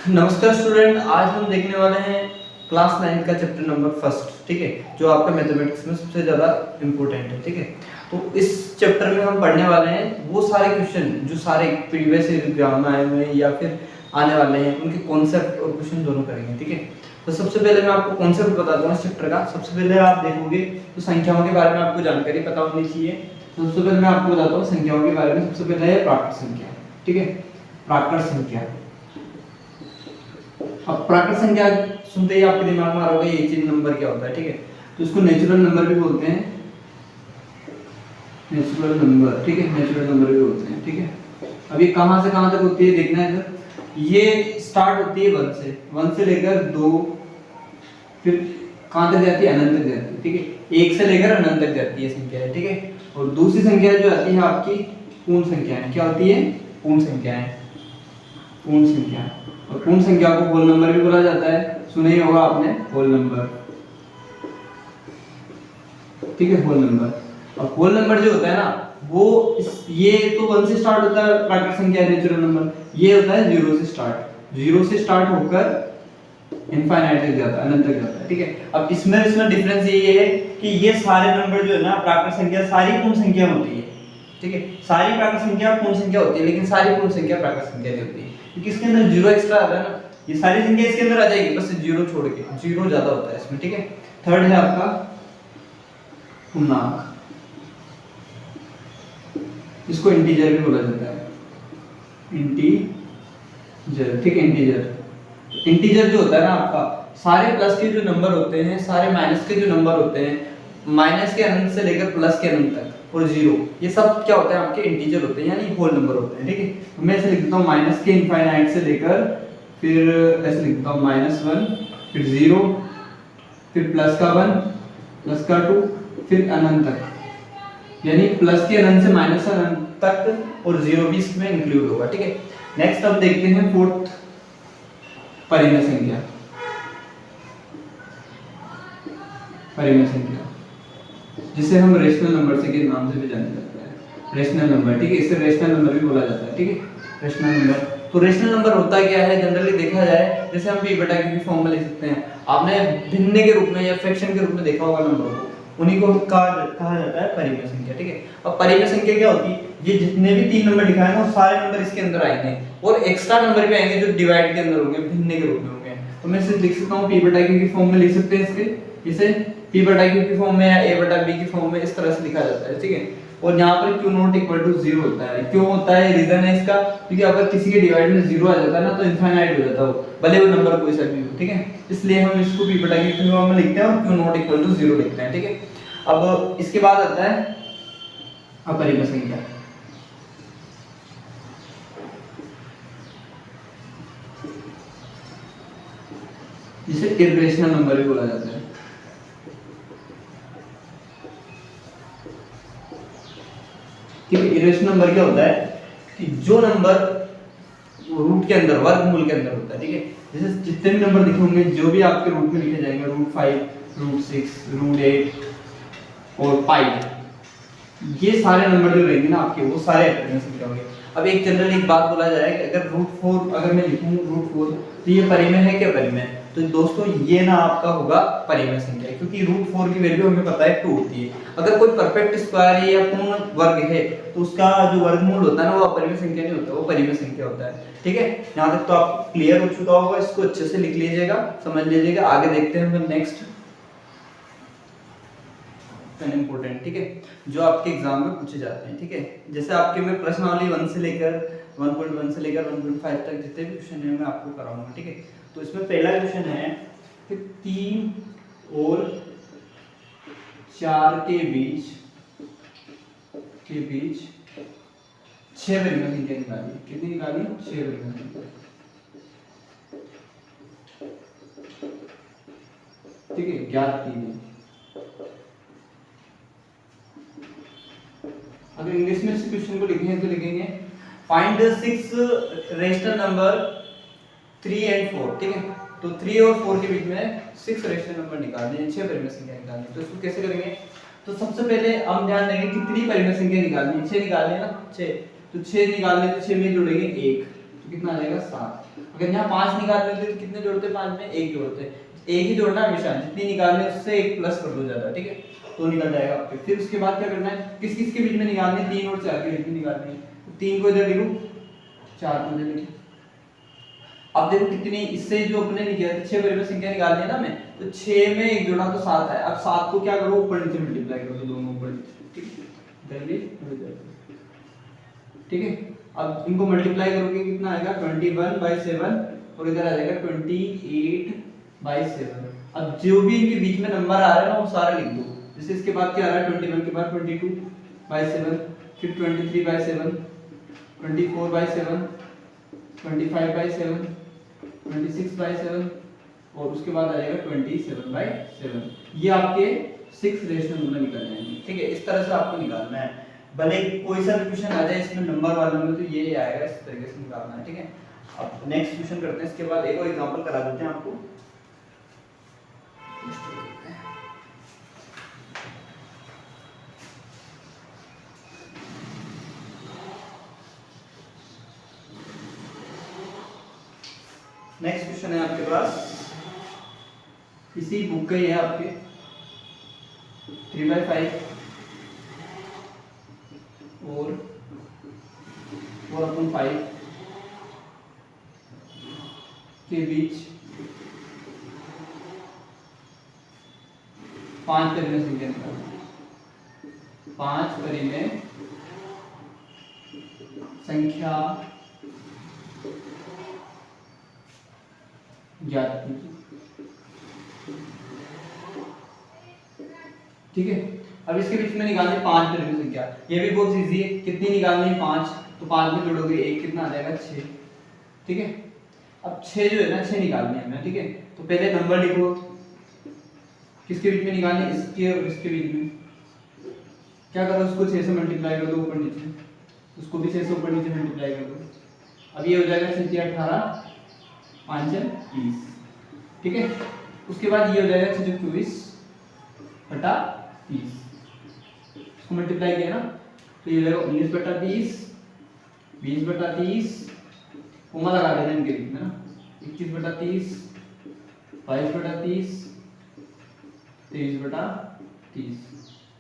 नमस्कार स्टूडेंट, आज हम देखने वाले हैं क्लास 9 का चैप्टर नंबर फर्स्ट। ठीक है, जो आपका मैथमेटिक्स में सबसे ज़्यादा इम्पोर्टेंट है। ठीक है, तो इस चैप्टर में हम पढ़ने वाले हैं वो सारे क्वेश्चन जो सारे प्रीवियस एग्जाम में आए हुए हैं या फिर आने वाले हैं, उनके कॉन्सेप्ट और क्वेश्चन दोनों करेंगे। ठीक है, तो सबसे पहले मैं आपको कॉन्सेप्ट बताता हूँ इस चैप्टर का। सबसे पहले आप देखोगे तो संख्याओं के बारे में आपको जानकारी पता होनी चाहिए। तो सबसे पहले मैं आपको बताता हूँ संख्याओं के बारे में। सबसे पहले है प्राकृत संख्या। ठीक है, प्राकृत संख्या। अब प्राकृत संख्या सुनते ही आपके दिमाग में आ रहा होगा ये चीज नंबर क्या होता है। ठीक है, तो इसको नेचुरल नंबर भी बोलते हैं, नेचुरल नंबर। ठीक है, नेचुरल नंबर भी बोलते हैं। ठीक है, अब ये कहां से कहां तक होती है देखना है। इधर ये स्टार्ट होती है 1 से लेकर 2, फिर कहां तक जाती है, अनंत तक जाती है। ठीक है, 1 से लेकर अनंत तक जाती है संख्या है। ठीक है, और दूसरी संख्या जो आती है आपकी पूर्ण संख्याएं। क्या होती है? पूर्ण संख्याएं। पूर्ण संख्या, और पूर्ण संख्या को होल नंबर भी बोला जाता है। सुना ही होगा आपने होल नंबर। ठीक है, होल नंबर। और होल नंबर जो होता है ना वो ये तो 1 से स्टार्ट होता है प्राकृत संख्या नेचुरल नंबर। ये होता है 0 से स्टार्ट, 0 से स्टार्ट होकर इनफाइनाइट तक जाता है, अनंत तक जाता है। ठीक है, अब इसमें डिफरेंस ये है कि ये सारे नंबर जो है ना प्राकृत संख्या सारी पूर्ण संख्या होती है। ठीक है, सारी प्राकृत संख्या पूर्ण संख्या होती है, लेकिन सारी पूर्ण संख्या प्राकृत संख्या नहीं होती है, क्योंकि इसके अंदर 0 एक्स्ट्रा आता है ना। ये सारी संख्या इसके अंदर आ जाएगी, बस 0 छोड़ के, 0 ज्यादा होता है इसमें। ठीक है, थर्ड है आपका पूर्णांक। इसको इंटीजर भी बोला जाता है, इंटीजर। ठीक है, इंटीजर। इंटीजर जो होता है ना आपका, सारे प्लस के जो नंबर होते हैं, सारे माइनस के जो नंबर होते हैं, माइनस के अनंत से लेकर प्लस के अनंत तक और 0, ये सब क्या होते हैं आपके इंटीजर होते हैं, यानी होल नंबर होते हैं। ठीक है, तो मैं ऐसे लिख देता हूँ माइनस के इनफाइनाइट से लेकर, फिर ऐसे लिख देता हूँ -1, फिर 0, फिर प्लस का 1, प्लस का 2, फिर अनंत तक, यानी प्लस के अनंत से माइनस अनंत तक, और 0 भी इसमें इंक्लूड होगा। ठीक है, नेक्स्ट अब देखते हैं फोर्थ, परिमेय संख्या। परिमेय संख्या जिसे हम रेशनल नंबर से के नाम से भी जाना जाता है, रेशनल नंबर। ठीक है, इसे रेशनल नंबर भी बोला जाता है। ठीक है, रेशनल नंबर। तो रेशनल नंबर होता क्या है, जनरली देखा जाए जैसे हम p बटा q की फॉर्म में लिख सकते हैं। आपने भिन्न के रूप में या फ्रैक्शन के रूप में देखा होगा नंबर को, उन्हीं को कहा जाता है परिमेय संख्या। ठीक है, अब परिमेय संख्या क्या होती है, ये जितने भी 3 नंबर दिखाए ना वो सारे नंबर इसके अंदर आएंगे, और एक्स्ट्रा नंबर भी आएंगे जो डिवाइड के अंदर होंगे, भिन्न के रूप में होंगे। तो मैं इसे लिख सकता हूँ p बटा q की फॉर्म में लिख सकते हैं इसके, इसे p बटा q की फॉर्म में या a बटा b की फॉर्म में इस तरह से लिखा जाता है। ठीक है, और यहाँ पर q नॉट इक्वल टू 0 होता है। क्यों होता है, रीजन है इसका, क्योंकि अगर किसी के डिवाइड में 0 आ जाता है ना तो इनफाइनाइट हो जाता है वो, भले वो नंबर कोई सा भी हो। ठीक है, इसलिए हम इसको p बटा q की फॉर्म में लिखते हैं और q नॉट इक्वल टू 0 लिखते हैं। ठीक है, अब इसके बाद आता है अपरिमेय संख्या। जिसे इर्रेशनल नंबर भी बोला जाता है। ठीक है, इरेशनल नंबर क्या होता है कि जो नंबर रूट के अंदर, वर्गमूल के अंदर होता है। ठीक है, जैसे जितने भी नंबर लिखे होंगे जो भी आपके रूट में लिखे जाएंगे, √5, √6, √8 और पाई, ये सारे नंबर जो रहेंगे ना आपके, वो सारे अपरिमेय संख्या होंगे। अब एक जनरल एक बात बोला जाए कि अगर √4 अगर मैं लिखूं √4 तो ये परिमेय है क्या, परिमेय? तो दोस्तों ये ना आपका होगा परिमेय संख्या, क्योंकि √4 की वैल्यू हमें पता है 2 होती है। अगर कोई परफेक्ट स्क्वायर है या पूर्ण वर्ग है तो उसका जो वर्गमूल होता है ना वो अपरिमेय संख्या नहीं होता, वो परिमेय संख्या होता है। ठीक है, यहाँ तक तो आप क्लियर हो चुका होगा, इसको अच्छे से लिख लीजिएगा, समझ लीजिएगा। आगे देखते हैं हम नेक्स्ट इंपोर्टेंट। ठीक है, जो आपके एग्जाम में पूछे जाते हैं। ठीक है, जैसे आपके में प्रश्नावली 1 से लेकर 1.1 से लेकर 1.5 तक जितने भी क्वेश्चन है मैं आपको कराऊंगा। ठीक है, तो इसमें पहला क्वेश्चन है कि 3 और 4 के बीच 6 परिमेय संख्या निकालिए। कितनी निकाली? 6 परिमेय संख्या। ठीक है, ज्ञात 3 है। अगर इंग्लिश में इस क्वेश्चन को लिखेंगे तो लिखेंगे फाइंड 6 रेशनल नंबर 3 and 4। ठीक है, तो 3 और 4 के बीच में 6 रेशनल नंबर निकालने हैं, 6 परिमेय संख्या निकालनी है। तो इसको कैसे करेंगे? तो सबसे पहले हम ध्यान देंगे कितनी परिमेय संख्या निकालनी है, 6 निकालनी है ना, 6। तो 6 निकालने तो 6 में जोड़ेंगे 1, तो कितना आ जाएगा 7। अगर यहाँ 5 निकालने थे तो कितने जोड़ते हैं, 5 में 1 जोड़ते हैं, एक ही जोड़ना हमेशा, जितनी निकालने उससे 1 प्लस कर दो ज्यादा, ठीक है, तो निकल जाएगा आपके। फिर उसके बाद क्या करना है, किस किस के बीच में निकालनी है, 3 और 4 के बीच में निकालनी है, तो 3 को इधर लिखो, 4 को इधर लिखो। अब देखो कितनी, इससे जो अपने लिखा है 6 परिमेय संख्या निकालनी है ना हमें, तो 6 में 1 जोड़ा तो 7 है। अब 7 को क्या करो, ऊपर नीचे मल्टीप्लाई करो, दोनों ऊपर नीचे, ठीक है, इधर भी और इधर भी, ठीक है। अब इनको मल्टीप्लाई करोगे कितना आएगा, 21/7 और इधर आ जाएगा 28/7। अब जो भी इनके बीच में नंबर आ रहा है ना वो सारे लिख दो। जैसे इसके बाद क्या आ रहा है, 21 के बाद 22/7, फिर 23/7, 24/7, 25/7, 26/7 और उसके बाद आ जाएगा 27/7। ये आपके 6 रेशनल नंबर निकल जाएंगे, ठीक है। इस तरह से आपको निकालना है, भले कोई सा भी क्वेश्चन आ जाए इसमें नंबर वाला में, तो ये आएगा, इस तरीके से निकालना है, ठीक है। अब नेक्स्ट क्वेश्चन करते हैं, इसके बाद एक और एग्जांपल करा देते हैं आपको। नेक्स्ट क्वेश्चन है आपके पास, इसी बुक का ही है आपके, 3/5 और 4/5 के बीच 5 परिमेय संख्या निकालना। 5 परिमेय संख्या ज्ञात कीजिए, ठीक है। अब इसके बीच में निकालनी 5 परिमेय संख्या, ये भी बहुत इजी है। कितनी निकालनी है, 5, तो 5 में जोड़ोगे 1, कितना आ जाएगा, 6, ठीक है। अब 6 जो है ना, 6 निकालनी है हमें, ठीक है। तो पहले नंबर लिखो, किसके बीच में निकालनी, इसके और इसके बीच में। क्या करो, उसको 6 से मल्टीप्लाई कर दो ऊपर नीचे, उसको भी 6 से ऊपर नीचे मल्टीप्लाई कर दो। अब ये हो जाएगा 6 18 5 20, ठीक है। उसके बाद ये हो जाएगा 6 24/30, इसको मल्टीप्लाई किया ना, तो ये हो जाएगा 19/30, 20/30, कोमा लगा देना इनके बीच में ना, 21/30, 22/30, 23/30।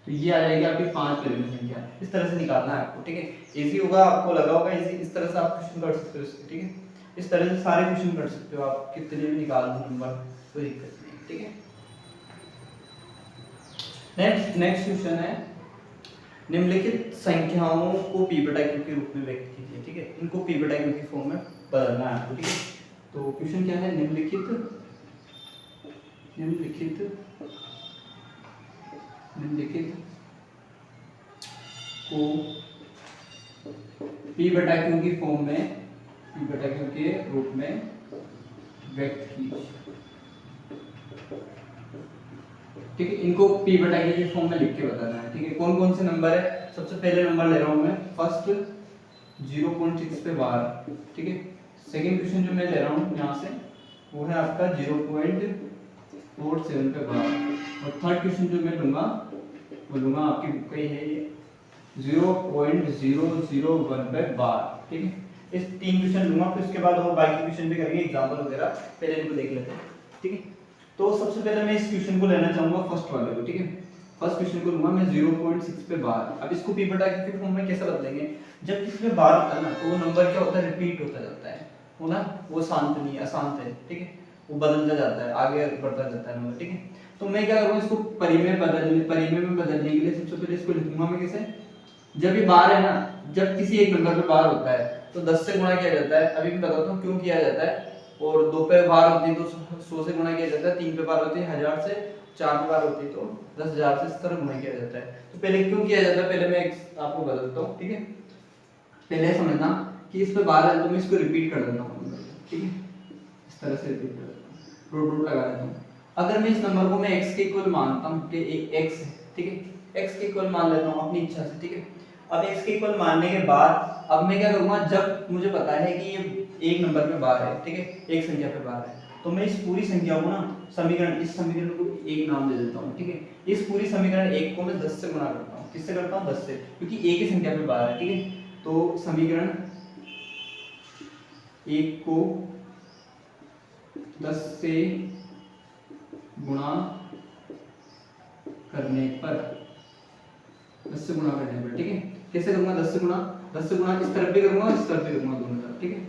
तो ये आ जाएगी आपकी 5 परिमेय संख्या। इस तरह से निकालना है आपको, ठीक है। इजी होगा, आपको लगा होगा इजी। इस तरह से आप क्वेश्चन कर सकते हो इसके, ठीक है। इस तरह से सारे क्वेश्चन कर सकते हो आप, कितने भी निकाल दो नंबर, कोई दिक्कत नहीं, ठीक है। नेक्स्ट क्वेश्चन है, निम्नलिखित संख्याओं को p/q के रूप में व्यक्त कीजिए, ठीक है। इनको p/q की फॉर्म में बदलना है आपको, ठीक है। तो क्वेश्चन क्या है, निम्नलिखित को p/q की फॉर्म में, p/q के रूप में व्यक्त कीजिए, ठीक है। इनको p/q की फॉर्म में लिख के बताना है, ठीक है। कौन कौन से नंबर है, सबसे पहले नंबर ले रहा हूं मैं, फर्स्ट 0.6 पे 12, ठीक है। सेकंड क्वेश्चन जो मैं ले रहा हूं यहां से, वो है आपका 0.47 पे 12, और थर्ड क्वेश्चन जो मैं लूंगा वो लूंगा, आपकी बुक का ही है ये, 0.001 पे 12, ठीक है। इस 3 क्वेश्चन लूंगा, फिर उसके बाद और बाकी क्वेश्चन भी करेंगे, एग्जांपल वगैरह, पहले इनको देख लेते हैं, ठीक है। तो सबसे पहले मैं इस क्वेश्चन को लेना चाहूंगा, फर्स्ट वाले को, ठीक है। फर्स्ट क्वेश्चन को लूंगा मैं 0.6 पे 12। अब इसको p/q की फॉर्म में कैसे बदलेंगे, जब इसमें 12 होता है ना, तो वो नंबर क्या होता है, रिपीट होता जाता है, वो ना, वो शांत नहीं, अशांत है, ठीक है, वो बदलता जाता है, आगे बढ़ता जाता है नंबर, ठीक है। तो मैं क्या करूंगा, इसको परिमेय में बदलने के लिए सबसे पहले इसको लिखूंगा मैं कैसे, जब ये 12 है ना, जब किसी एक नंबर पे 12 होता है तो 10 से गुणा किया जाता है। अभी मैं बताता हूँ क्यों किया जाता है। और 2 पे 12 होती है तो 100 से गुणा किया जाता है, 3 पे 12 होती है 1000 से, 4 पे 12 होती है तो 10,000 से, इस तरह गुणा किया जाता है। तो पहले क्यों किया जाता है, पहले मैं आपको बता देता हूँ, ठीक है। पहले समझना कि इस पे 12 है तो मैं इसको रिपीट कर देता हूँ, ठीक है, इस तरह से रिपीट कर देता हूँ, रूट लगा देता हूँ। अगर मैं इस नंबर को मैं x के इक्वल मानता हूँ कि x है, ठीक है, x के इक्वल मान लेता हूँ अपनी इच्छा से, ठीक है। अब x के इक्वल मानने के बाद अब मैं क्या करूंगा, जब मुझे पता है कि ये एक नंबर पे 12 है, ठीक है, एक संख्या पे 12 है, तो मैं इस पूरी संख्या को ना, समीकरण, इस समीकरण को एक नाम दे देता हूँ, ठीक है। इस पूरी समीकरण 1 को मैं 10 से गुणा करता हूँ। किससे करता हूँ, 10 से, क्योंकि एक ही संख्या पे 12 है, ठीक है। तो समीकरण 1 को 10 से गुणा करने पर, 10 से गुणा करने पर, ठीक है। कैसे करूंगा 10 से गुणा, 10 से गुणा इस तरफ भी करूंगा इस तरफ भी करूंगा, दोनों तरफ, ठीक है।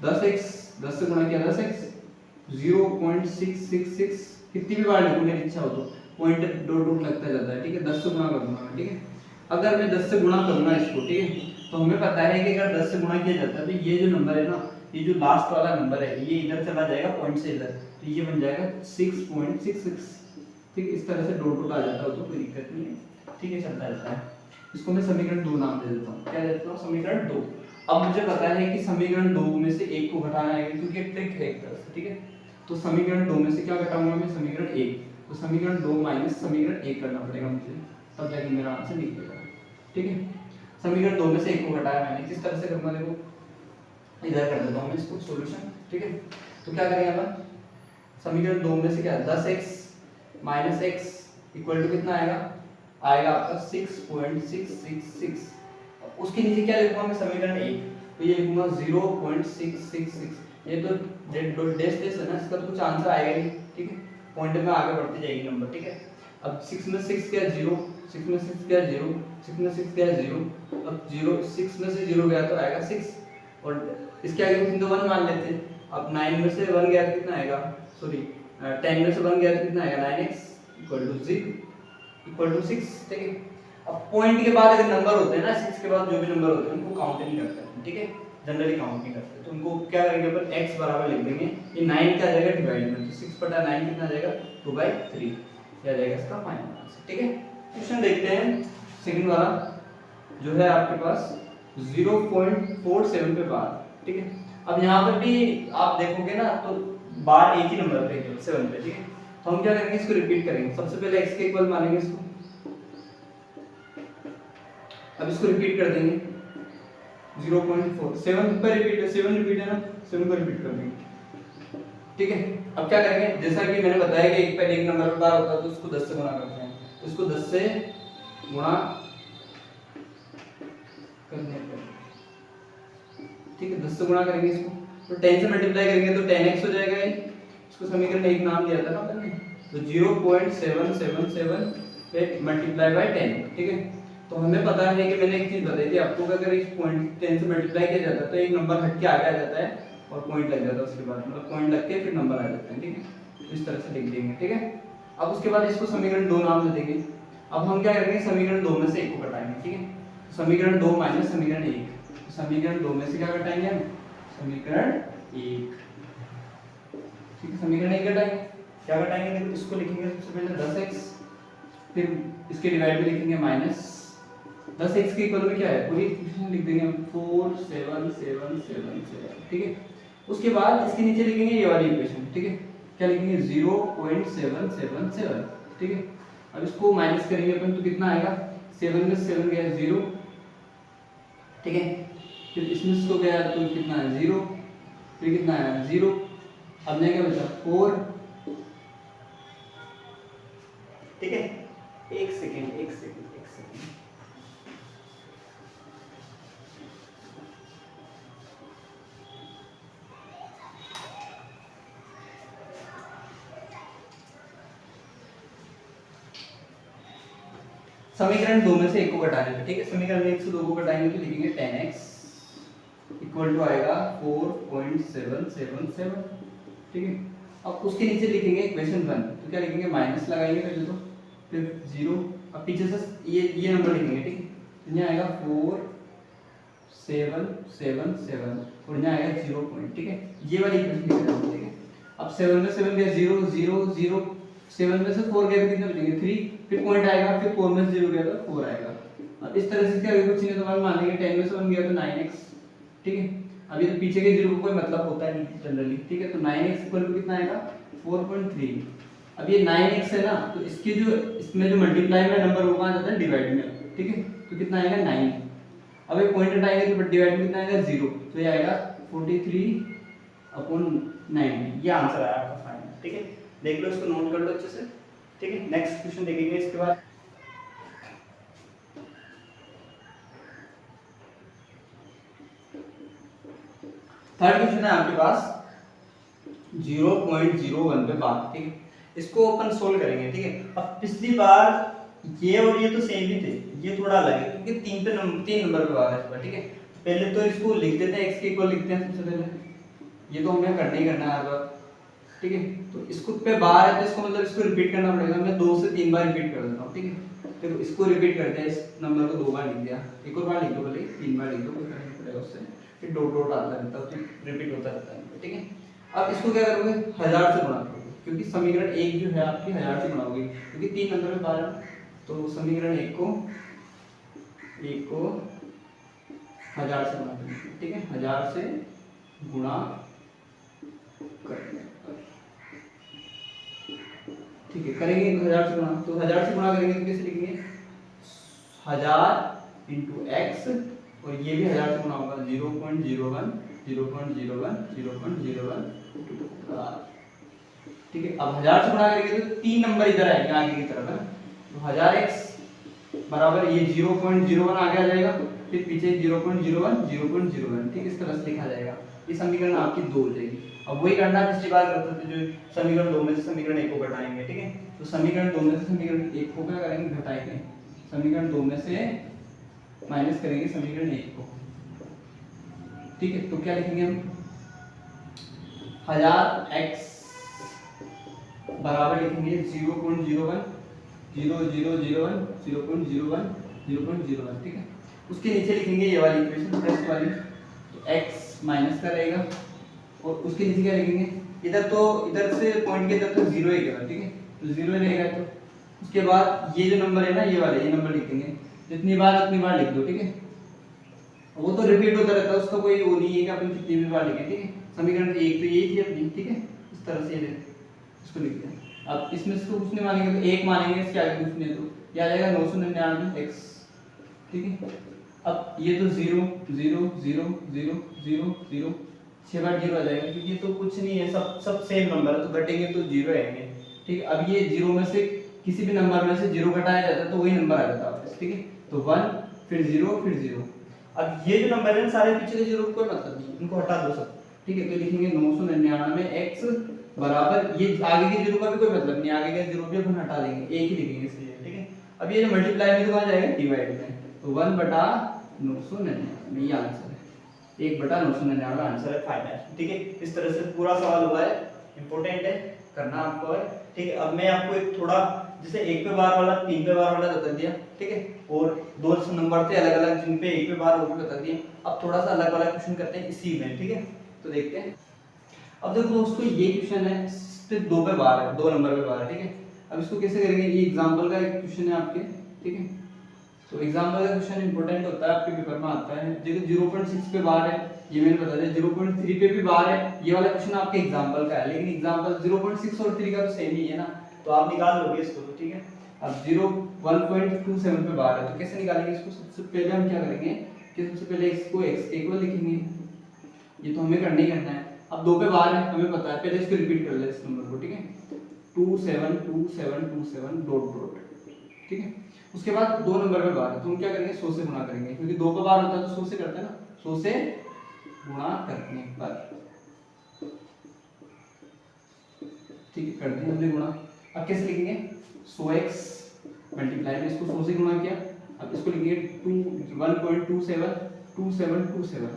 10x, 10 से गुणा किया 10x, 0.666, कितनी भी बार लिखूं मेरी इच्छा हो तो, पॉइंट डॉट डॉट लगता जाता है, ठीक है। 10 से गुणा कर दूंगा मैं, ठीक है। अगर मैं 10 से गुणा करूंगा इसको, ठीक है, तो हमें पता है कि अगर 10 से गुणा किया जाता है तो ये जो नंबर है ना, ये जो लास्ट वाला नंबर है ये इधर चला जाएगा पॉइंट से इधर, तो ये बन जाएगा 6.66, ठीक है। इस तरह से डॉट डॉट आ जाता है तो कोई दिक्कत नहीं है, ठीक है, चलता रहता है। इसको मैं समीकरण 2 नाम दे देता हूँ, क्या देता हूँ, समीकरण 2। अब मुझे पता है कि समीकरण 2 में से 1 को घटाना है, क्योंकि एक ट्रिक है एक तरह से, ठीक है। तो समीकरण 2 में से क्या घटाऊंगा मैं, समीकरण 1, तो समीकरण 2 माइनस समीकरण 1 करना पड़ेगा मुझे, तब जाके मेरा आंसर निकलेगा, ठीक है। समीकरण 2 में से 1 को घटाया मैंने, किस तरह से करूंगा देखो, इधर कर देता हूं मैं इसको सॉल्यूशन, ठीक है। तो क्या करेंगे अपन, समीकरण 2 में से क्या 10x minus x equal to कितना आएगा, आएगा आपका 6.666। उसके नीचे क्या लिखूंगा मैं, समीकरण 1, तो ये लिखूंगा 0.666, ये तो डेश डेश है ना, इसका तो कुछ आंसर आएगा नहीं, ठीक है। पॉइंट में आगे बढ़ती जाएगी नंबर, ठीक है। अब 6 में 6 क्या 0, 6 में 6 क्या 0, 6 में 6 क्या 0, अब 0 6 में से 0 गया तो आएगा 6, और इसके आगे बिंदु 1 मान लेते हैं। अब 9 में से 1 गया तो कितना आएगा, सॉरी 10 में से 1 गया तो कितना आएगा, 9x equal to 0 equal to 6, ठीक है। अब पॉइंट के बाद अगर नंबर होते हैं ना, 6 के बाद जो भी नंबर होते हैं उनको काउंट नहीं करते हैं, ठीक है, जनरली काउंट नहीं करते, तो उनको क्या करेंगे अपन, x बराबर लिख देंगे, ये 9 का आ जाएगा डिवाइड में, तो 6/9 कितना आ जाएगा, 2/3, ये आ जाएगा इसका फाइनल आंसर, ठीक है। क्वेश्चन देखते हैं सेकंड वाला, जो है आपके पास 0.47 पे बार, ठीक है। अब यहाँ पर भी आप देखोगे ना तो बार एक ही नंबर पे है 7 पे, ठीक है। तो हम क्या करेंगे, इसको रिपीट करेंगे, सबसे पहले x के इक्वल मानेंगे इसको, अब इसको रिपीट कर देंगे 0.4, 7 पर रिपीट है, 7 रिपीट है ना, 7 को रिपीट कर देंगे, ठीक है। अब क्या करेंगे, जैसा कि मैंने बताया कि एक पर एक नंबर पर बार होता है तो उसको 10 से गुणा करते हैं, तो इसको 10 से गुणा करने पर, ठीक है, 10 से गुणा करेंगे इसको, तो 10 से मल्टीप्लाई करेंगे तो 10x हो जाएगा, ये इसको समीकरण 1 नाम दिया था ना अपन ने, तो 0.777 पे मल्टीप्लाई बाय 10, ठीक है। तो हमें पता है कि मैंने एक चीज बताई थी आपको कि अगर इस पॉइंट 10 से मल्टीप्लाई किया जाता है तो एक नंबर हट के आगे आ जाता है और पॉइंट लग जाता है उसके बाद, मतलब पॉइंट लग के फिर नंबर आ जाता है, ठीक है। तो इस तरह से लिख देंगे, ठीक है। अब उसके बाद इसको समीकरण 2 नाम दे देंगे। अब हम क्या करेंगे, समीकरण 2 में से 1 को घटाएंगे, ठीक है। तो समीकरण 2 माइनस समीकरण 1, तो समीकरण 2 में से क्या घटाएंगे हम, समीकरण 1, ठीक है, समीकरण 1 घटाएंगे, क्या घटाएंगे देखो, इसको लिखेंगे सबसे पहले 10x, फिर इसके डिवाइड में लिखेंगे माइनस 10x के इक्वल में क्या है, पूरी इक्वेशन लिख देंगे हम 47777, ठीक है। उसके बाद इसके नीचे लिखेंगे ये वाली इक्वेशन, ठीक है, क्या लिखेंगे 0.777, ठीक है। अब इसको माइनस करेंगे अपन तो कितना आएगा, 7 में 7 गया 0, ठीक है, फिर इसमें इसको गया तो कितना है 0, फिर कितना आया 0, अब क्या बचा 4, ठीक है। एक सेकेंड समीकरण 2 में से 1 को घटाने पे, ठीक है, समीकरण 1 से 2 को घटाएंगे तो लिखेंगे 10x इक्वल टू आएगा 4.777, ठीक है। अब उसके नीचे लिखेंगे इक्वेशन 1, तो क्या लिखेंगे, माइनस लगाएंगे पहले तो, फिर 0, अब पीछे से ये नंबर लिखेंगे, ठीक है, तो यहाँ आएगा 4777 और यहाँ आएगा 0 पॉइंट, ठीक है, ये वाली इक्वेशन लिख रहे हैं, ठीक है। अब 7 में 7 गया 0 0 0, 7 में से 4 गया तो कितना बचेंगे 3, फिर पॉइंट आएगा, फिर 4 में से 0 गया तो 4 आएगा। अब इस तरह से क्या कुछ नहीं तो बाद मान लेंगे 10 में से 1 गया तो 9x, ठीक है। अब ये तो पीछे के 0 को कोई मतलब होता नहीं जनरली, ठीक है, तो 9x इक्वल टू कितना आएगा 4.3। अब ये 9x है ना, तो इसकी जो इसमें जो मल्टीप्लाई में नंबर वो कहां जाता है, डिवाइड में, ठीक है, तो कितना आएगा 9। अब ये पॉइंट हटाएंगे तो डिवाइड में कितना आएगा 0, तो ये आएगा 43/90, ये आंसर आया आपका फाइनल, ठीक है। देख लो, इसको नोट कर लो अच्छे से, ठीक है। नेक्स्ट क्वेश्चन देखेंगे इसके बाद, थर्ड क्वेश्चन है आपके पास 0.01 पे 12, ठीक है। इसको अपन सोल्व करेंगे, ठीक है। अब पिछली बार ये और ये तो सेम ही थे, ये थोड़ा अलग है क्योंकि 3 नंबर पे 12 है इस बार, ठीक है। पहले तो इसको लिख देते हैं, x के इक्वल लिखते हैं सबसे पहले, ये तो हमें करना ही करना है हर बार, ठीक है। तो इसको पे 12 है तो इसको मतलब इसको रिपीट करना पड़ेगा, मैं 2 से 3 बार रिपीट कर देता हूँ, ठीक है। तो इसको रिपीट करते हैं, इस नंबर को 2 बार लिख दिया, एक और बार लिख दो, भले 3 बार लिख दो, कोई फर्क नहीं पड़ेगा उससे, फिर डॉट डॉट आता रहता है तो रिपीट होता रहता है, ठीक है। अब इसको क्या करोगे, 1000 से गुणा करोगे, क्योंकि समीकरण 1 जो है आपकी 1000 से गुणा होगी, क्योंकि 3 नंबर में 12, तो समीकरण 1 को 1000 से गुणा करेंगे, ठीक है। 1000 से गुणा करेंगे, ठीक है, करेंगे 1000 से गुणा, तो 1000 से गुणा करेंगे तो कैसे लिखेंगे, 1000 इंटू एक्स, और ये भी 1000 से गुणा होगा, 0.01 0.01 0.01, ठीक है। अब 1000 से गुणा करेंगे तो 3 नंबर इधर आएंगे आगे की तरफ है, तो 1000x बराबर ये 0.01 आगे आ जाएगा, फिर पीछे 0.01 0.01, ठीक, इस तरह से लिखा जाएगा। ये समीकरण आपकी 2 हो जाएगी। अब वही करना पिछली बार करते थे, जो समीकरण 2 में से समीकरण 1 को घटाएंगे, ठीक है। तो समीकरण 2 में से समीकरण 1 को क्या करेंगे, घटाएंगे, समीकरण 2 में से माइनस करेंगे समीकरण 1 को, ठीक है। तो क्या लिखेंगे हम, 1000x बराबर लिखेंगे 0.01 0.01 0.01, ठीक है। उसके नीचे लिखेंगे ये वाली इक्वेशन फर्स्ट वाली, तो x माइनस का रहेगा, और उसके नीचे क्या लिखेंगे, इधर तो इधर से पॉइंट के इधर तो 0 ही है, ठीक है, तो 0 रहेगा। तो उसके बाद ये जो नंबर है ना, ये वाले ये नंबर लिखेंगे, जितनी बार उतनी बार लिख दो, ठीक है। वो तो रिपीट होता रहता है, उसका कोई वो नहीं है कि अपन कितनी भी बार लिखें, ठीक है। समीकरण 1 तो यही थी अपनी, ठीक है, इस तरह से ये इसको लिख दिया। अब इसमें से कुछ नहीं मानेंगे तो 1 मानेंगे, इसके आगे कुछ नहीं, तो क्या आ जाएगा 999x, ठीक है। अब ये तो 0 0 0 0 0 0 6 बार 0 आ जाएगा, क्योंकि ये तो कुछ नहीं है, सब सेम नंबर है, तो घटेंगे तो 0 आएंगे, ठीक है। अब ये 0 में से किसी भी नंबर में से 0 घटाया जाता है तो वही नंबर आ जाता है वापस, ठीक है। तो 1 फिर 0 फिर 0। अब ये जो नंबर है सारे पीछे के 0 कोई मतलब नहीं, इनको हटा दो सब, ठीक है। तो लिखेंगे 999x बराबर, ये आगे के 0 का भी कोई मतलब नहीं, आगे के 0 भी अपन हटा देंगे, एक ही लिखेंगे इसलिए, ठीक है। अब ये जो मल्टीप्लाई में तो कहां जाएगा, डिवाइड में, तो 1/999 ये आंसर है, 1/999 आंसर है फाइनल, ठीक है। इस तरह से पूरा सवाल हुआ है, इंपॉर्टेंट है, करना आपको है, ठीक है। अब मैं आपको एक थोड़ा जैसे 1 पे बार वाला 3 पे बार वाला बता दिया, ठीक है, और 2 नंबर थे अलग अलग जिन पे 1 पे बार वो भी बता दिए। अब थोड़ा सा अलग वाला क्वेश्चन करते हैं इसी में, ठीक है। तो देखते हैं, अब देखो दोस्तों ये क्वेश्चन है, इस पे 2 पे बार है, 2 नंबर पे बार है, ठीक है। अब इसको कैसे करेंगे, ये एग्जांपल का एक क्वेश्चन है आपके, ठीक है। तो एग्जांपल का क्वेश्चन इंपॉर्टेंट होता है, आपके पेपर में आता है। देखो 0.6 पे बार है, ये मैंने बता दिया, 0.3 पे भी बार है, ये वाला क्वेश्चन आपके एग्जांपल का है, लेकिन एग्जांपल 0.6 और 3 का तो सेम ही है ना, तो आप निकाल लोगे इसको, तो ठीक है। अब 1.27 पे बार है, तो कैसे निकालेंगे इसको, सबसे पहले हम क्या करेंगे कि सबसे पहले x को x के इक्वल लिखेंगे, ये तो हमें करना ही करना है। अब 2 पे बार है, हमें पता है, पहले इसको रिपीट कर ले इस नंबर को, ठीक है, 272727 डॉट डॉट, ठीक है। उसके बाद 2 नंबर पे बार है, तो हम क्या करेंगे 100 से गुणा करेंगे, क्योंकि 2 पे बार होता है तो 100 से करते हैं ना, 100 से गुणा करने पर, ठीक है, करते हैं हमने गुणा। अब कैसे लिखेंगे, 100x मल्टीप्लाई में इसको 100 से गुणा किया, अब इसको लिखेंगे 1.272727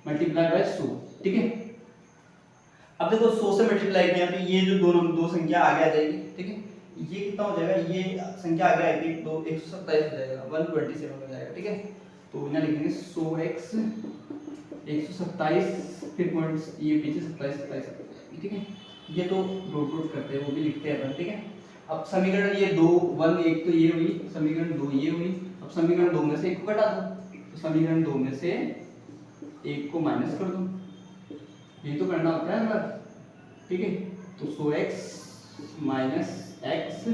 मल्टीप्लाई बाय 100, ठीक है। अब देखो 100 से मल्टीप्लाई किया तो ये जो दो संख्या आगे आ जाएगी, ठीक है। ये कितना हो जाएगा, ये संख्या आगे आएगी तो 127 हो जाएगा, 127 हो जाएगा, ठीक है। तो यहाँ लिखेंगे 100x 127 फिर पॉइंट्स ये पीछे 27 ठीक है। ये तो डॉट डॉट करते हैं, वो भी लिखते हैं, ठीक है। अब समीकरण ये 2 1 1 तो ये हुई, समीकरण 2 ये हुई। अब समीकरण 2 में से 1 को घटा दो, तो समीकरण 2 में से 1 को माइनस कर दो, ये तो करना होता है हर, ठीक है। तो 100x माइनस x,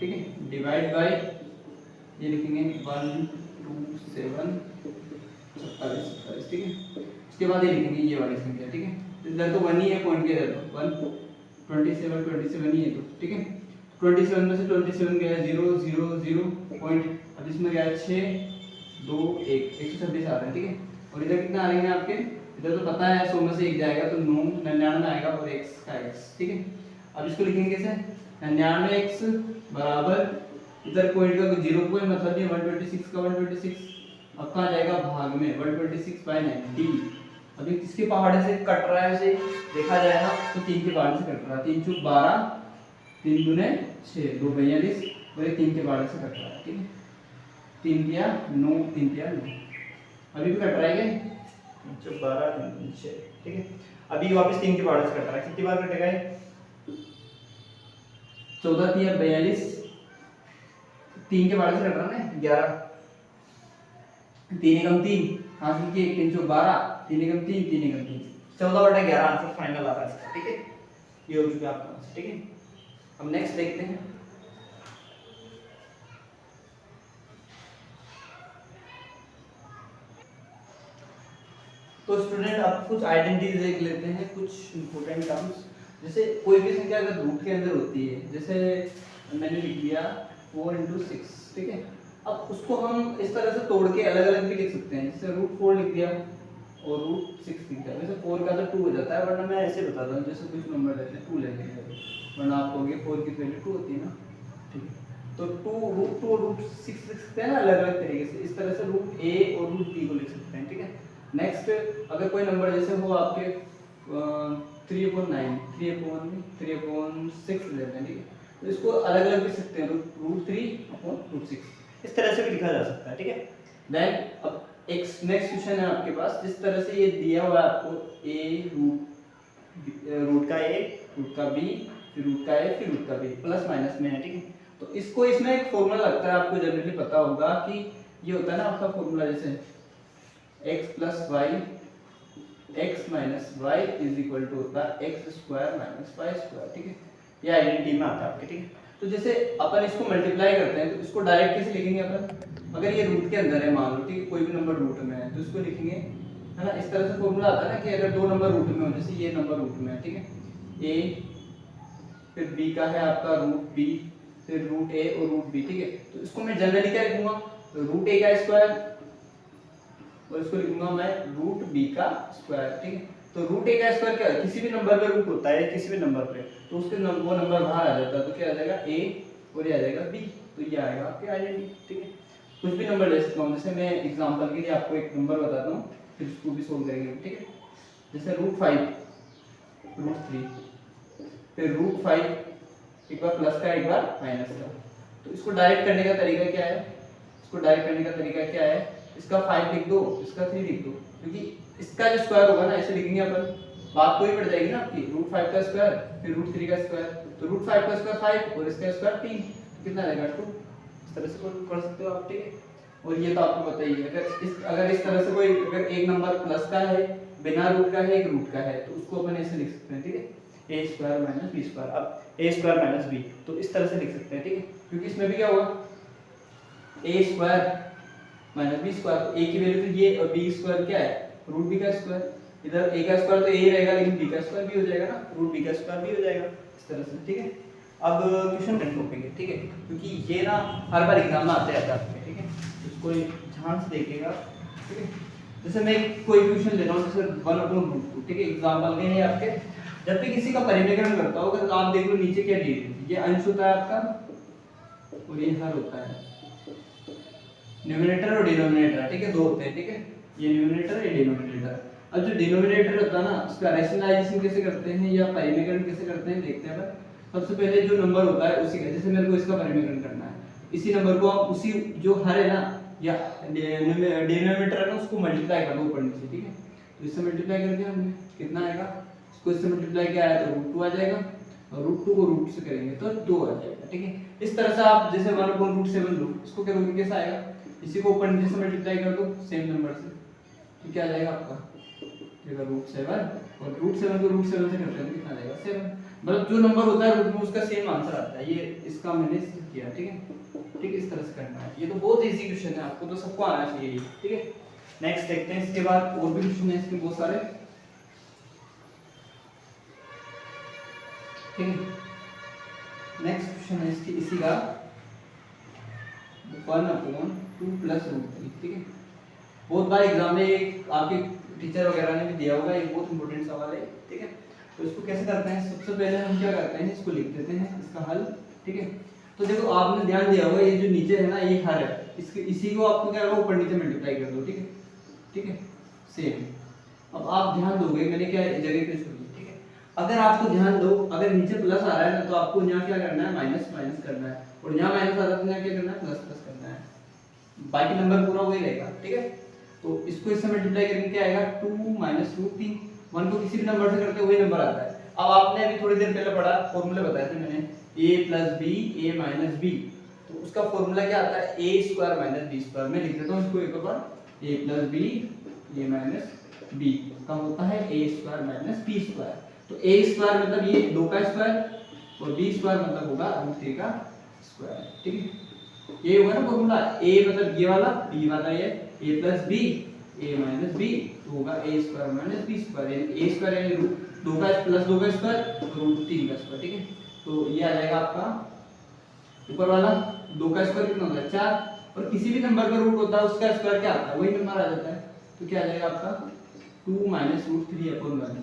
ठीक है, डिवाइड बाय ये लिखेंगे 127 27, ठीक है। उसके बाद ये लिखेंगे ये वाली संख्या, ठीक है, इधर तो 1 ही है, पॉइंट के इधर तो 127 ही है, तो ठीक है। 27 में से 27 गया 0 0 0 पॉइंट, अब इसमें गया 6 2 1 126 आ रहा है, ठीक है। और इधर कितना आ रहे हैं आपके, इधर तो पता है 100 में से 1 जाएगा तो 99 आएगा और x का x, ठीक है। अब इसको लिखेंगे कैसे, 99x बराबर, इधर पॉइंट का 0 पॉइंट मतलब नहीं, 126 का 126 अब कहाँ जाएगा भाग में, 126/90। अभी किसके पहाड़े से कट रहा है, उसे देखा जाएगा तो 3 के पहाड़े से कट रहा है, 3 चूक 12, 3 दूने 6, 2 42 और ये 3 के पहाड़े से कट रहा है, ठीक है। 3 दिया 9, 3 दिया 9, अभी भी कट रहा है क्या, 12 3 दूने 6, ठीक है। अभी वापस 3 के पहाड़े से कट रहा है, कितनी बार कटेगा ये, 14 3 42, 3 के पहाड़े से कट रहा है ना 11, 3 एकम 3, हाँ ठीक है, 3 चौक 12, 3 एकम 3, 3 एकम 3, 14/11 आंसर फाइनल आ रहा है इसका, ठीक है। ये हो चुका है आपका आंसर, ठीक है। अब नेक्स्ट देखते हैं, तो स्टूडेंट अब कुछ आइडेंटिटीज देख लेते हैं, कुछ इंपॉर्टेंट टर्म्स। जैसे कोई भी संख्या अगर रूट के अंदर होती है, जैसे मैंने लिख लिया 4 × 6, ठीक है। अब उसको हम इस तरह से तोड़ के अलग अलग भी लिख सकते हैं, जैसे √4 लिख दिया और √6 लिख दिया। वैसे 4 का तो 2 हो जाता है, वरना मैं ऐसे बताता हूँ, जैसे कुछ नंबर लेते हैं 2 लेंगे, वरना आप कहोगे 4 की वैल्यू 2 होती है ना, ठीक है। तो 2 √2 और √6 लिख सकते हैं ना अलग अलग तरीके से, इस तरह से √a और √b को लिख सकते हैं, ठीक है। नेक्स्ट, अगर कोई नंबर जैसे हो आपके 3/9, 3/6 लेते हैं, ठीक है, तो इसको अलग अलग लिख सकते हैं, √3/6, इस तरह से भी लिखा जा सकता है, ठीक है। देन अब एक नेक्स्ट क्वेश्चन है आपके पास, जिस तरह से ये दिया हुआ है आपको रूट का a, रूट का b, फिर रूट का a, फिर रूट का b, प्लस माइनस में है, ठीक है। तो इसको इसमें एक फॉर्मूला लगता है, आपको जनरली पता होगा कि ये होता है ना आपका फॉर्मूला, जैसे x + y, x - y = होता है x² - y², ठीक है। ये आइडेंटिटी में आता है आपके, ठीक है। तो जैसे अपन इसको मल्टीप्लाई करते हैं, तो इसको डायरेक्ट कैसे लिखेंगे अपन, अगर ये रूट के अंदर है मान लो, ठीक है, कोई भी नंबर रूट में है तो इसको लिखेंगे, है ना। इस तरह से फॉर्मूला आता है ना कि अगर 2 नंबर रूट में हो, जैसे ये नंबर रूट में है, ठीक है, a फिर b का है आपका √b, फिर √a और √b, ठीक है। तो इसको मैं जनरली क्या लिखूंगा, √a का स्क्वायर और इसको लिखूंगा मैं √b का स्क्वायर, ठीक है। तो √a का स्क्वायर क्या है, किसी भी नंबर पे रूट होता है, किसी भी नंबर पे, तो उसके वो नंबर बाहर आ जाता है, तो क्या आ जाएगा a और ये आ जाएगा b, तो ये आएगा आपकी आइडेंटिटी, ठीक है। कुछ भी नंबर ले सकता हूँ, जैसे मैं एग्जांपल के लिए आपको एक नंबर बताता हूँ, फिर इसको भी सोल्व करेंगे, ठीक है। जैसे √5, √3, फिर √5 एक बार प्लस का एक बार माइनस का, तो इसको डायरेक्ट करने का तरीका क्या है, इसको डायरेक्ट करने का तरीका क्या है, इसका 5 लिख दो, इसका 3 लिख दो, क्योंकि इसका जो स्क्वायर होगा ना ऐसे लिखेंगे अपन, बात तो ही पड़ जाएगी ना आपकी, √5 का स्क्वायर फिर √3 का स्क्वायर, तो √5 का स्क्वायर 5 और इसका स्क्वायर 3, कितना आएगा 2, इस तरह से कर सकते हो आप, ठीक है। और ये तो आपको पता ही है, अगर इस तरह से कोई अगर एक नंबर प्लस का है, बिना रूट का है, एक रूट का है, तो उसको अपन ऐसे लिख सकते हैं, ठीक है, a² - b², अब a² - b, तो इस तरह से लिख सकते हैं, ठीक है, क्योंकि इसमें भी क्या होगा a² - b², तो a की वैल्यू तो ये और b² क्या है √b का स्क्वायर, इधर a का स्क्वायर तो a ही रहेगा, लेकिन b का स्क्वायर भी हो जाएगा ना, √b का स्क्वायर भी हो जाएगा, इस तरह से, ठीक है। अब क्वेश्चन टॉपिक है, ठीक है, क्योंकि ये ना हर बार एग्जाम में आते रहता है, ठीक है, इसको ध्यान से देखिएगा, ठीक है। जैसे मैं कोई क्वेश्चन ले रहा हूँ, जैसे 1/√2, ठीक है, एग्जांपल में है आपके, जब भी किसी का परिमेयकरण करता हो, अगर आप देख लो नीचे क्या दी है, ये अंश होता है आपका और ये हर होता है, न्यूमरेटर और डिनोमिनेटर, ठीक है, दो होते हैं, ठीक है, ये न्यूमरेटर ये डिनोमिनेटर। अब जो डिनोमिनेटर होता है ना, उसका रैशनलाइजेशन कैसे करते हैं या परिमेयकरण कैसे करते हैं देखते हैं अपन। सबसे पहले जो नंबर होता है उसी का, जैसे मेरे को इसका परिमेयकरण करना है, इसी नंबर को हम उसी जो हर है ना या डिनोमिनेटर है ना उसको मल्टीप्लाई कर दो ऊपर नीचे, ठीक है, तो इससे मल्टीप्लाई कर दिया हमने, कितना आएगा, इसको इससे मल्टीप्लाई किया है तो √2 आ जाएगा, और √2 को √2 से करेंगे तो 2 आ जाएगा, ठीक है। इस तरह से आप जैसे 1/√7 लो, इसको करोगे कैसा आएगा, इसी को ऊपर नीचे से मल्टीप्लाई कर दो सेम नंबर से, तो क्या आ जाएगा आपका, देखो √7 और √7 को √7 से करते हैं तो कितना आ जाएगा 7, मतलब जो नंबर होता है रूट में उसका सेम आंसर आता है, ये इसका मैंने किया, ठीक है, ठीक है, इस तरह से करना है। ये तो बहुत इजी क्वेश्चन है, आपको तो सबको आना चाहिए, ठीक है। नेक्स्ट देखते हैं, इसके बाद और भी क्वेश्चन है इसके बहुत सारे, ठीक है। नेक्स्ट क्वेश्चन है इसकी इसी का 1/2 + √3, ठीक है। बहुत बार एग्जाम में आपके टीचर वगैरह ने भी दिया होगा, ये बहुत इंपॉर्टेंट सवाल है, ठीक है। तो इसको कैसे करते हैं, सबसे पहले हम क्या करते हैं, इसको लिख देते हैं इसका हल, ठीक है। तो देखो आपने ध्यान दिया होगा, ये जो नीचे है ना ये हर है, इसके इसी को आपको क्या होगा ऊपर नीचे मल्टीप्लाई कर दो, ठीक है, ठीक है, सेम। अब आप ध्यान दोगे मैंने क्या जगह पे छोड़ी, ठीक है। अगर आपको ध्यान दो, अगर नीचे प्लस आ रहा है ना तो आपको यहाँ क्या करना है, माइनस माइनस करना है, और यहाँ माइनस आ रहा है तो यहाँ क्या करना है, प्लस प्लस करना है, बाकी नंबर पूरा वही रहेगा, ठीक है। तो इसको इससे मल्टीप्लाई करेंगे क्या आएगा, 2 माइनस रूट 3, 1 को किसी भी नंबर से करते वही नंबर आता है। अब आपने अभी थोड़ी देर पहले पढ़ा, फॉर्मूले बताए थे मैंने, a plus b a minus b, तो उसका फॉर्मूला क्या आता है, a square minus b square. मैं लिख देता हूँ इसको एक बार, a plus b a minus b का होता है a square minus b square. तो a स्क्वायर मतलब ये 2 का स्क्वायर और b स्क्वायर मतलब होगा रूट 3 का स्क्वायर, ठीक है। ये होगा ना फॉर्मूला, a मतलब ये वाला, b वाला ये, a plus b a minus b, तो होगा a square minus b square, यानी a स्क्वायर यानी रूट 2 का प्लस 2 का स्क्वायर रूट 3 का स्क्वायर, ठीक है। तो ये आ जाएगा आपका ऊपर वाला 2 का स्क्वायर कितना होता है 4, और किसी भी नंबर का रूट होता है उसका स्क्वायर क्या आता है, वही नंबर आ जाता है। तो क्या आ जाएगा आपका 2 माइनस रूट 3 अपॉन 1,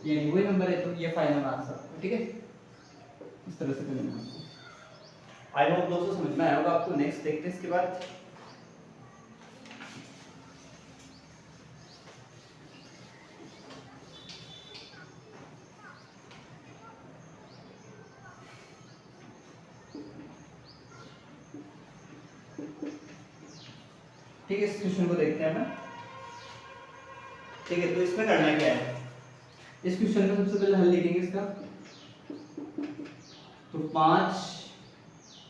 यानी वही नंबर है। तो ये फाइनल आंसर, ठीक है। इस तरह से करना है। आई होप दोस्तों समझ में आया होगा आपको। नेक्स्ट देखते हैं इसके बाद, ठीक है। इस क्वेश्चन को देखते हैं ना, ठीक है। तो इसमें करना क्या है, इस क्वेश्चन का सबसे पहले हल लिखेंगे इसका, तो 5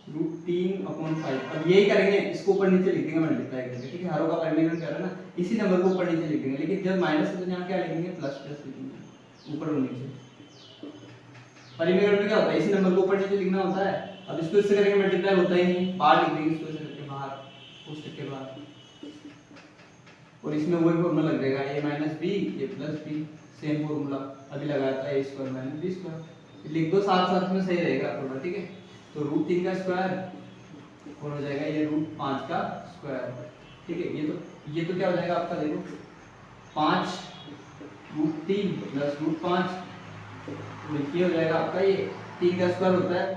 रूट 3 अपॉन 5। अब यही करेंगे, इसको ऊपर नीचे लिख देंगे मल्टीप्लाई करके, ठीक है। हरों का परिमेय कर रहा है ना, इसी नंबर को ऊपर नीचे लिख देंगे, लेकिन जब माइनस है तो यहाँ क्या लिखेंगे, प्लस प्लस लिखेंगे, ऊपर और नीचे। परिमेय में क्या होता है, इसी नंबर को ऊपर नीचे लिखना होता है। अब इसको इससे करेंगे मल्टीप्लाई होता ही नहीं, बाहर लिख देंगे इसको, इससे करके बाहर, कोष्टक के बाहर, और इसमें वही फॉर्मूला लग जाएगा a minus b a plus b, same formula अभी लगाया था, a square minus b square. लिख दो साथ साथ में, सही रहेगा थोड़ा, ठीक है। तो रूट 3 का स्क्वायर और हो जाएगा ये रूट 5 का स्क्वायर, ठीक है। ये तो क्या हो जाएगा आपका, देखो 5 रूट 3 प्लस रूट 5, ये हो जाएगा आपका, ये 3 का स्क्वायर होता है,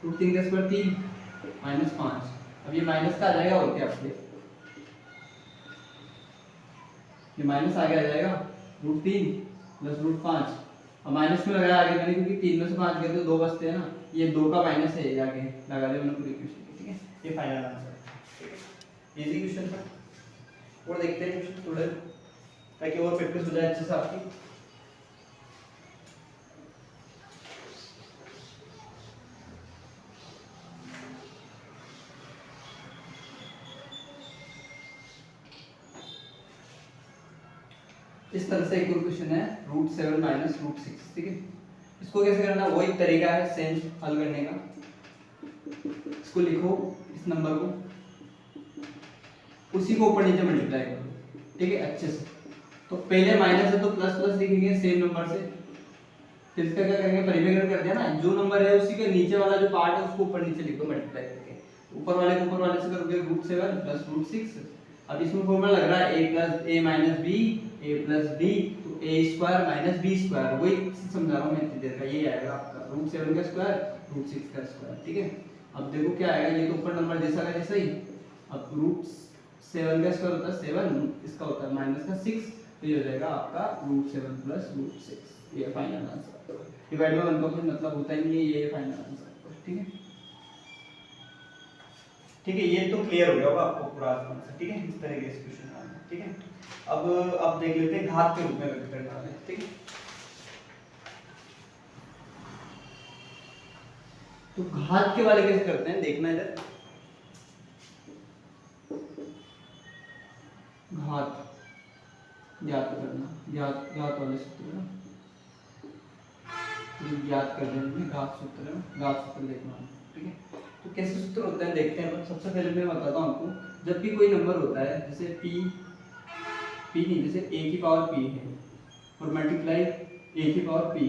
रूट 3 का स्क्वायर 3 माइनस 5। अब ये माइनस का आ जाएगा, और क्या आपके ये माइनस आगे आ जाएगा, रूट 3 प्लस रूट 5। अब माइनस में लगाया आगे मैंने, क्योंकि 3 में से 5 गए तो 2 बचते हैं ना, ये 2 का माइनस है, आगे लगा दिया मैंने पूरी क्वेश्चन, ठीक है। ये फाइनल आंसर है, ठीक है। इजी क्वेश्चन था। और देखते हैं क्वेश्चन थोड़े, ताकि और प्रैक्टिस हो जाए अच्छे से आपकी। इस तरह से एक और क्वेश्चन है, रूट 7 माइनस रूट 6, ठीक है। इसको कैसे करना, वही तरीका है सेम हल करने का। इसको लिखो, इस नंबर को, उसी को ऊपर नीचे मल्टीप्लाई करो, ठीक है, अच्छे से। तो पहले माइनस है तो प्लस प्लस लिखेंगे सेम नंबर से, फिर इसका क्या करेंगे, परिमेय कर दिया ना, जो नंबर है उसी के नीचे वाला जो पार्ट है उसको ऊपर नीचे लिखो मल्टीप्लाई करके। ऊपर वाले को ऊपर वाले से करोगे रूट 7 प्लस रूट 6। अब इसमें फॉर्मूला लग रहा है a plus a minus b a plus b, तो a square minus b square, वही समझा रहा हूँ मैं इतनी देर का। ये आएगा आपका रूट 7 का स्क्वायर रूट 6 का स्क्वायर, ठीक है। अब देखो क्या आएगा, ये तो ऊपर नंबर जैसा का जैसा ही। अब रूट 7 का स्क्वायर होता है 7, इसका होता है माइनस का 6, तो ये हो जाएगा आपका रूट 7 प्लस रूट 6। ये फाइनल आंसर, डिवाइड बाय 1 का कोई मतलब होता ही नहीं है, ये फाइनल आंसर, ठीक है। ठीक है, ये तो क्लियर हो गया होगा आपको पूरा आंसर, ठीक है। इस तरीके से क्वेश्चन आना, ठीक है। अब देख लेते हैं घात के रूप में व्यक्त करना है, ठीक है। तो घात के वाले कैसे करते हैं देखना इधर। घात ज्ञात करना, ज्ञात वाले सूत्र ना, ज्ञात कर देंगे घात सूत्र, घात सूत्र देखना, ठीक है। तो कैसे सूत्र होते हैं देखते हैं। सबसे पहले मैं बताता हूँ आपको, जब भी कोई नंबर होता है, जैसे p नहीं, जैसे a की पावर p है और मल्टीप्लाई a की पावर p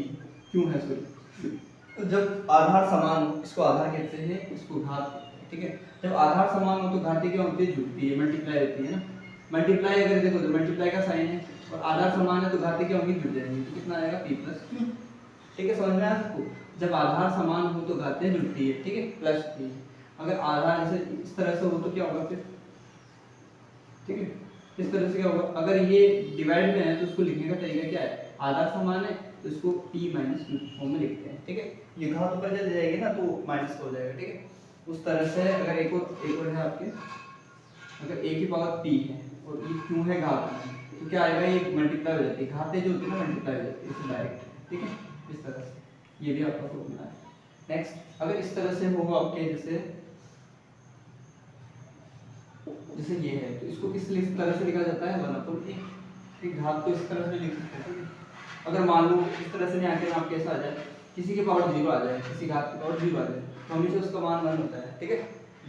क्यों है, सॉरी, जब आधार समान हो, इसको आधार कहते हैं, इसको घात, ठीक है। जब आधार समान हो तो घाती क्या होती है, जुड़ती है, मल्टीप्लाई होती है ना। मल्टीप्लाई अगर देखो तो मल्टीप्लाई का साइन है और आधार समान है तो घातें क्या होंगी, जुड़ जाएंगी, तो कितना आएगा p प्लस क्यू। ठीक है, समझ में आया आपको? जब आधार समान हो तो घातें जुड़ती है, ठीक है, प्लस थी। अगर आधार जैसे इस तरह से हो तो क्या होगा फिर, ठीक है, इस तरह से क्या होगा, अगर ये डिवाइड में है तो उसको लिखने का तरीका क्या है, आधार समान है तो इसको p माइनस क्यू फॉर्म में लिखते हैं, ठीक है, ये घात ऊपर चली जाएगी ना तो माइनस हो जाएगा, ठीक है, उस तरह से। अगर एक और है आपके, अगर a की पावर p है और ये क्यों है घात में, तो क्या आएगा, ये मल्टीप्लाई हो जाती है, घातें जो होती है ना मल्टीप्लाई हो जाती है, इससे डायरेक्ट, ठीक है, इस तरह से, ये भी आपका फॉर्मूला है। नेक्स्ट, अगर इस तरह से होगा आपके, जैसे ये है तो इसको किस तरह से लिखा जाता है, 1/a, ठीक, घात को इस तरह से लिख सकते हैं, ठीक है। अगर मान लो इस तरह से यहाँ के नाम कैसा आ जाए, किसी के पावर 0 आ जाए, किसी घात की पावर 0 आ जाए, तो हमेशा उसका मान 1 होता है, ठीक है।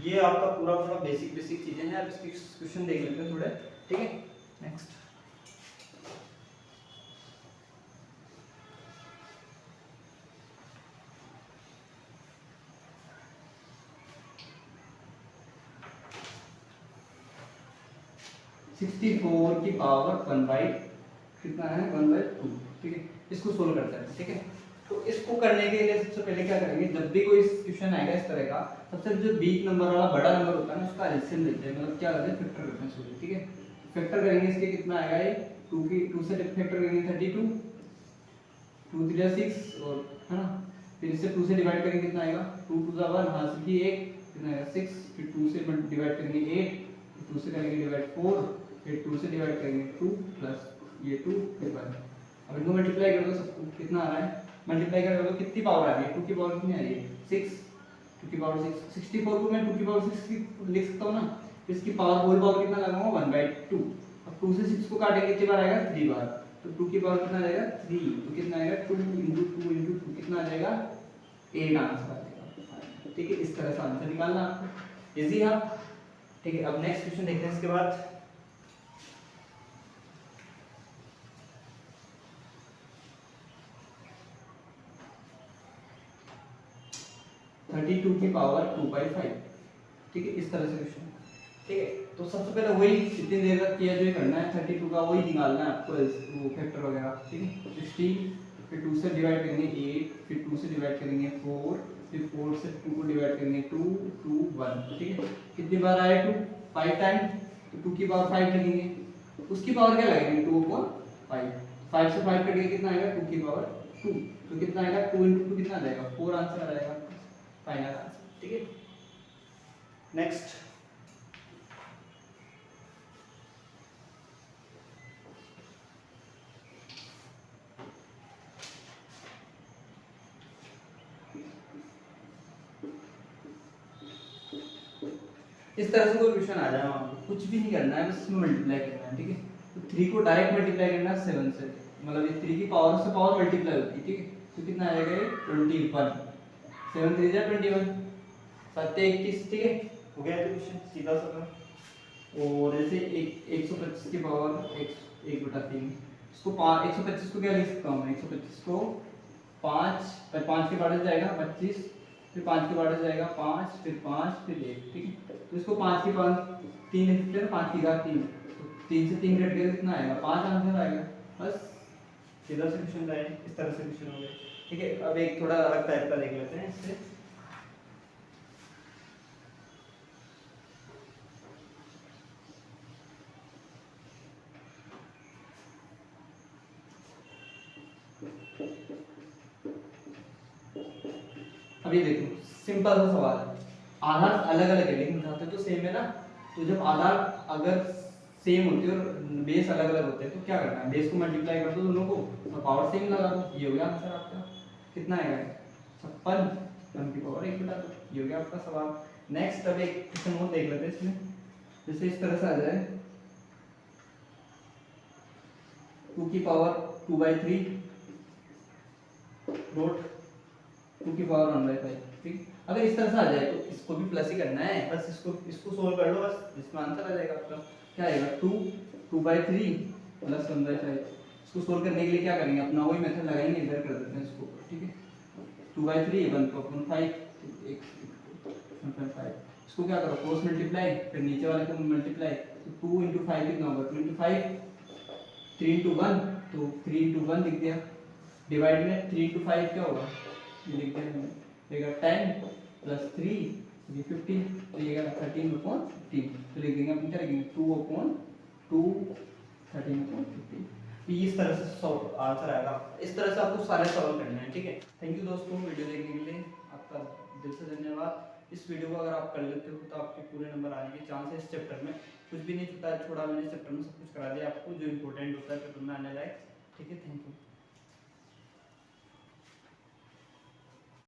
ये आपका पूरा बेसिक चीजें हैं, आप इसके क्वेश्चन देख लेते हैं थोड़े, ठीक है। नेक्स्ट, सिक्सटी फोर की पावर 1/, कितना है, 1/2, ठीक है, इसको सोल्व करते हैं, ठीक है। तो इसको करने के लिए सबसे पहले क्या करेंगे, जब भी कोई क्वेश्चन आएगा इस तरह का, सबसे जो वीक नंबर वाला बड़ा नंबर होता है ना उसका एलसीएम लेते हैं, मतलब क्या करते हैं, फैक्टर करते हैं इसको, ठीक है। फैक्टर करेंगे इसके, कितना आएगा ये 2 से फैक्टर करेंगे 32, 2 3 6, और है ना, फिर इसे 2 से डिवाइड करेंगे, कितना आएगा, 2 2 1, हां से 1, कितना आएगा 6, फिर 2 से डिवाइड करेंगे 8, 2 से करेंगे डिवाइड 4, फिर 2 से डिवाइड करेंगे 2 प्लस ये 2 फिर 1। अब इनको मल्टीप्लाई कर दो, सबको कितना आ रहा है, मल्टीप्लाई कर दो, कितनी पावर आ रही है, 2 की पावर कितनी आ रही है, 6, 2 की पावर 6, 64 को मैं 2 की पावर 6 लिख सकता हूं ना, इसकी पावर होल पावर कितना लगाऊंगा, 1/2। अब 2 से 6 को काटेंगे कितनी बार आएगा, 3 बार, तो 2 की पावर कितना आ जाएगा, 3, तो कितना आएगा, 2 * 2 * 2 कितना आ जाएगा, 8 आंसर आ जाएगा, ठीक है। इस तरह से आंसर निकालना आपको, इजी है, ठीक है। अब नेक्स्ट क्वेश्चन देखते हैं इसके बाद, 32 की पावर 2/5, ठीक है, इस तरह से क्वेश्चन, ठीक है। तो सबसे पहले वही इतनी देर तक किया जो करना है, 32 का वही निकालना है आपको, वो फैक्टर वगैरह, ठीक है। 16, फिर 2 से डिवाइड करेंगे 8, फिर 2 से डिवाइड करेंगे 4, फिर 4 से 2 को डिवाइड करेंगे 2 2 1, ठीक है। कितनी बार आया 2, 5 टाइम, तो 2 की पावर 5 लगेंगे, उसकी पावर क्या लगेगी, 2 को 5, 5 से 5 कटेगा, कितना आएगा, 2 की पावर 2, तो कितना आएगा, 2 * 2 कितना आ जाएगा, 4 आंसर आ जाएगा, फाइनल आंसर, ठीक है। नेक्स्ट, इस तरह से कोई क्वेश्चन आ जाए, कुछ भी नहीं करना है, बस इसमें मल्टीप्लाई करना है, ठीक है। तो 3 को डायरेक्ट मल्टीप्लाई करना है 7 से, मतलब ये 3 की पावर से पावर मल्टीप्लाई होती है, ठीक है। तो कितना आ जाएगा ये 21, 7 3 जा 21, 7 21, ठीक है, हो गया तो क्वेश्चन सीधा सा। और जैसे 125 की पावर 1/3, इसको 125 को क्या लिख सकता हूं मैं, 125 को 5 के पावर से जाएगा 25, फिर 5 के पावर से जाएगा 5, फिर 5, फिर 1, ठीक है। तो इसको 5 की पावर 3 लिख सकते हैं, 5 की घात 3, तो 3 से 3 कट गया, कितना आएगा, 5 आंसर आएगा, बस सीधा से क्वेश्चन आए, इस तरह से क्वेश्चन हो गए, ठीक है। अब एक थोड़ा अलग टाइप का देख लेते हैं इससे, अभी देखो सिंपल सा सवाल है, आधार अलग अलग है लेकिन घातें तो सेम है ना, तो जब आधार अगर सेम होते हैं और बेस अलग अलग होते हैं तो क्या करना है, बेस को मल्टीप्लाई कर दो दोनों को और पावर सेम लगा दो, ये हो गया आंसर आपका, कितना आएगा 56, 1 की पावर 1/2, ये हो गया आपका सवाल। नेक्स्ट, अब एक क्वेश्चन और देख लेते हैं इसमें, जैसे इस तरह से आ जाए 2 की पावर 2/3 रूट 2 की पावर 1/5, ठीक। अगर इस तरह से आ जाए तो इसको भी प्लस ही करना है, बस इसको सोल्व कर लो, बस इसमें आंसर आ जाएगा आपका, क्या आएगा 2/3 प्लस 1/5। इसको सोल्व करने के लिए क्या करेंगे, अपना वही मेथड लगाएंगे, इधर कर देते हैं इसको, ठीक है। 2/3 1 को 1/5, 1/5, इसको क्या करो क्रॉस मल्टीप्लाई, फिर नीचे वाले को मल्टीप्लाई, तो 2 * 5 कितना होगा, 25, 3 इंटू 1 तो 3 इंटू 1 लिख दिया, डिवाइड में 3 इंटू 5 क्या होगा, ये लिख दिया हमने, देगा 10 प्लस 3 ये 15, तो ये 13/15, तो लिख देंगे अपन क्या लिखेंगे 2/2 13/15। इस तरह से आंसर आएगा। इस तरह से आपको सारे सॉल्व करने हैं, ठीक है। थैंक यू दोस्तों वीडियो देखने के लिए, आपका दिल से धन्यवाद। इस वीडियो को अगर आप कर लेते हो तो आपके पूरे नंबर आने के चांस है। इस चैप्टर में कुछ भी नहीं छोड़ा मैंने, इस चैप्टर में सब कुछ करा दिया आपको जो इंपॉर्टेंट होता है पेपर में आने लायक, ठीक है। Thank you.